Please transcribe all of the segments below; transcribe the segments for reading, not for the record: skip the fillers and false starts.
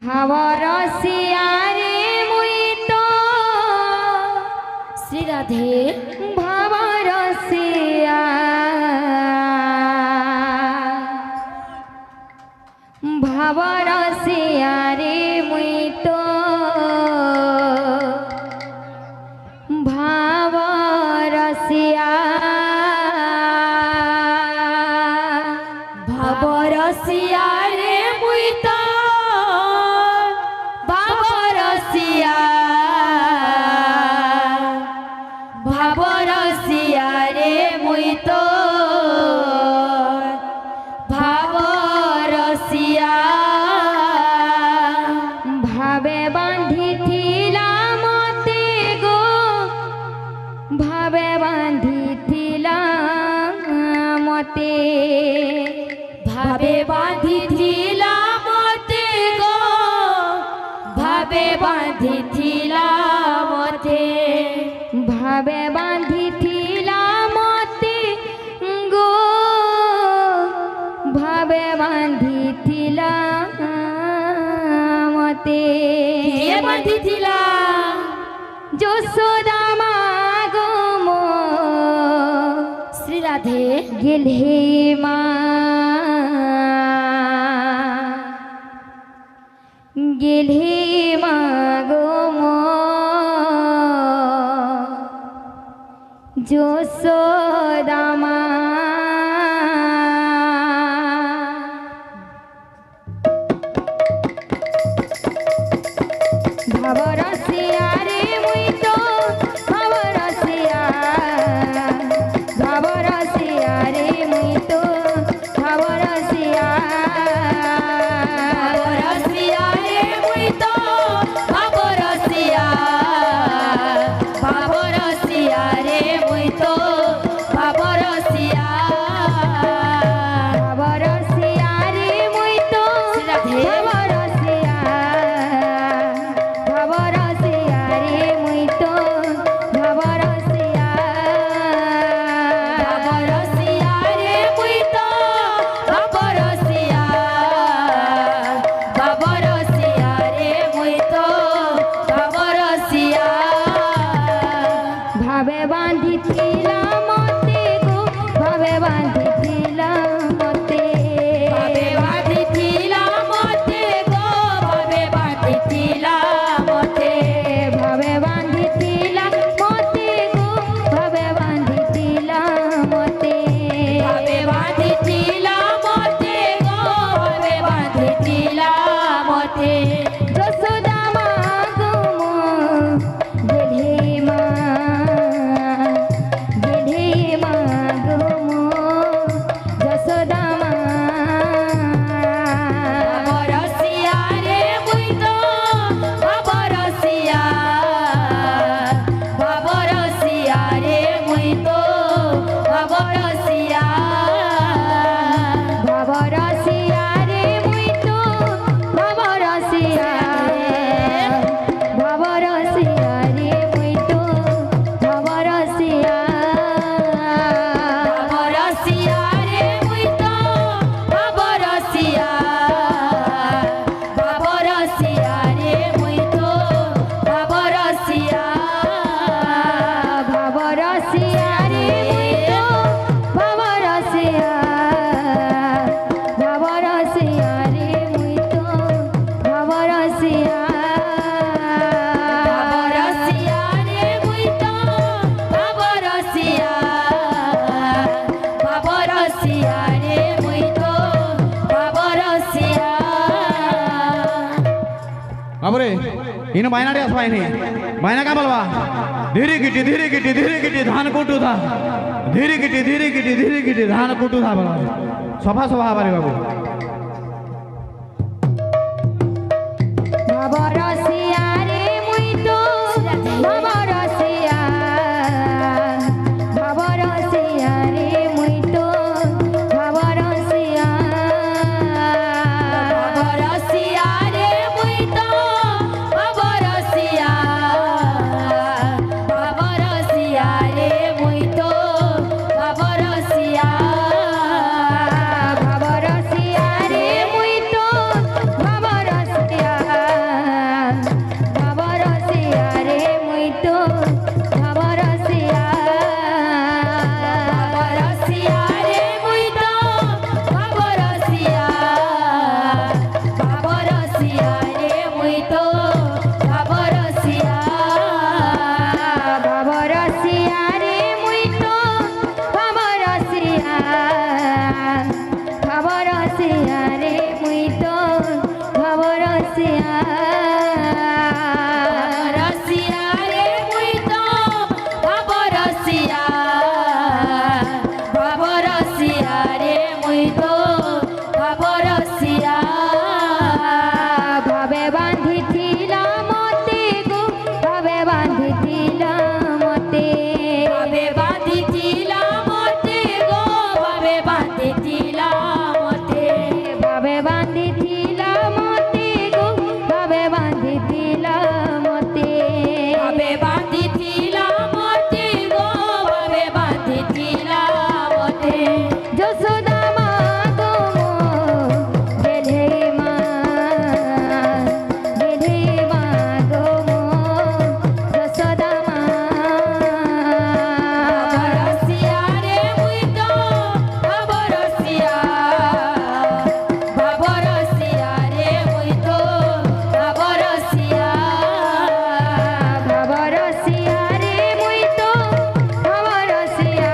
ভাবরসিয়ারে মুই তো শ্রী রাধে ভাবরসিয়া ভাবরসিয়ারে মুই তো ভাবরসিয়া ভাবরসিয়া রে মুই তো ভাবরসিয়া ভাবরসিয়া রে মুই তো ভাবরসিয়া ভাবে বাঁধিছিলাম মতে গো ভাবে বাঁধিছিলাম মতে ভাবে বাঁধিছিলাম মতে গো ভাবে বাঁধিছিলাম মতে ভাবে বাঁধিছিলাম মতে গো ভাবে বাঁধিছিলাম মতে কে বাঁধিছিলাম যশোদা মা গো মো শ্রী রাধে গেলে মা গেলে মা গো মো যশোদা মা ভাবরসিয়া রে মুই তো ভাবরসিয়া ভাবরসিয়া রে মুই তো ভাবরসিয়া ভাবরসিয়া রে মুই তো ভাবরসিয়া ভাবরসিয়া রে মুই তো ভাবরসিয়া ভাবরসিয়া রে মুই তো শ্রী রাধে ভাবরসিয়া ভাবরসিয়া রে মুই তো ভাবরসিয়া ভাবরসিয়া রে মুই তো ভাবরসিয়া ভাবরসিয়া রে মুই তো ভাবরসিয়া ভাবে বাঁধিছিলাম মতে গো ভাবে বাঁধিছিলাম মতে ভাবে বাঁধিছিলাম মতে গো ভাবে বাঁধিছিলাম মতে ভাবে বাঁধিছিলাম মতে গো ভাবে বাঁধিছিলাম মতে ভাবে বাঁধিছিলাম মতে গো ভাবে বাঁধিছিলাম মতে যশোদা মা গো মো গেলে মা গো মো যশোদা মা ভাবরসিয়া রে মুই তো ভাবরসিয়া ভাবরসিয়া রে মুই তো ভাবরসিয়া ভাবরসিয়া রে মুই তো ভাবরসিয়া ভাবরসিয়া রে মুই তো ভাবরসিয়া ভাবরসিয়া রে মুই তো ভাবরসিয়া ভাবরসিয়া রে মুই তো ভাবরসিয়া ভাবরসিয়া রে মুই তো ভাবরসিয়া ভাবরসিয়া রে মুই তো ভাবরসিয়া ভাবরসিয়া রে মুই তো ভাবরসিয়া ভাবরসিয়া রে মুই তো ভাবরসিয়া बाबरे इन बायना रे असबाय नहीं बायना का बोलवा धीरे गिटी धान कुटू था धीरे गिटी धान कुटू था बोलवा सफा सफा बारे बाबू ভাবরসিয়া রে মুই তো ভাবরসিয়া ভাবরসিয়া রে মুই তো ভাবরসিয়া ভাবরসিয়া রে মুই তো ভাবরসিয়া ভাবরসিয়া রে মুই তো ভাবরসিয়া রসিয়া রসিয়া রে মুই তো ভাব রসিয়া রে মুই তো ভাব রসিয়া ভাবে বাঁধিছিল মতে গো ভাবে বাঁধিছিল মতে ভাবে বাঁধিছিল মতে গো ভাবে বাঁধিছিল মতে ভাবে বাঁধিছিল মতে গো ভাবে বাঁধিছিল মতে ভাবে বাঁধিছিল মতে গো ভাবে বাঁধিছিল মতে যশোদা মা গো গেধে মা গো যশোদা মা রসিয়া রে মুই তো ভাব রসিয়া রে মুই তো ভাব রসিয়া ভাব রসিয়া রে মুই তো ভাব রসিয়া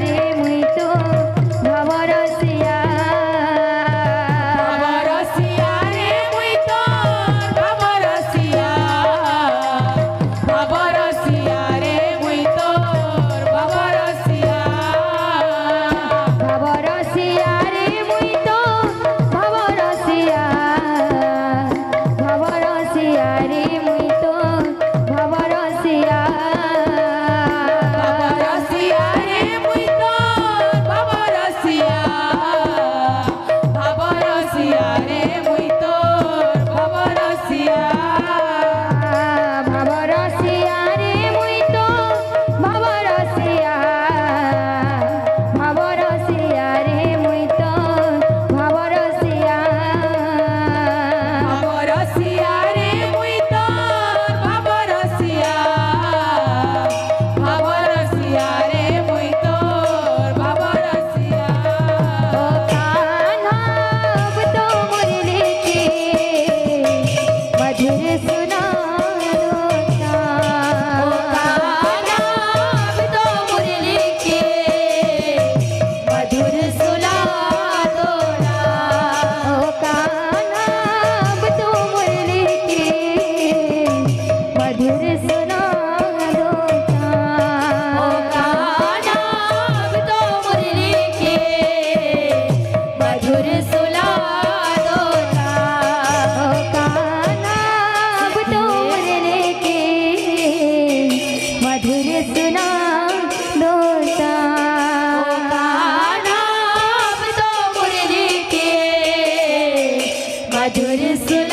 রে মুই তো ভাব রসিয়া ভাব রসিয়া রে মুই তো ভাব রসিয়া রে মুই তো ভাব রসিয়া ভাব রসিয়া রে মুই তো ভাব রসিয়া রে মুই তো ভাব রসিয়া ভাব রসিয়া রে মুই তো ভাব রসিয়া রে মুই তো ভাব রসিয়া ভাব রসিয়া রে মুই তো ভাব রসিয়া রে মুই তো ভাব রসিয়া ভাব রসিয়া রে মুই তো ভাব রসিয়া রে মুই তো ভাব রসিয়া ও কাन्हा अब तो मुरली की मधुर सुना ও कान्हा अब तो मुरली के मधुर सुला तोरा ओ कान्हा अब तो मुरली की मधुर सुना ओ कान्हा अब तो मुरली के मधुर सुला तोरा ओ कान्हा अब तो मुरली की मधुर सुना दोता कान्हा अब तो मुरली के मधुर सुला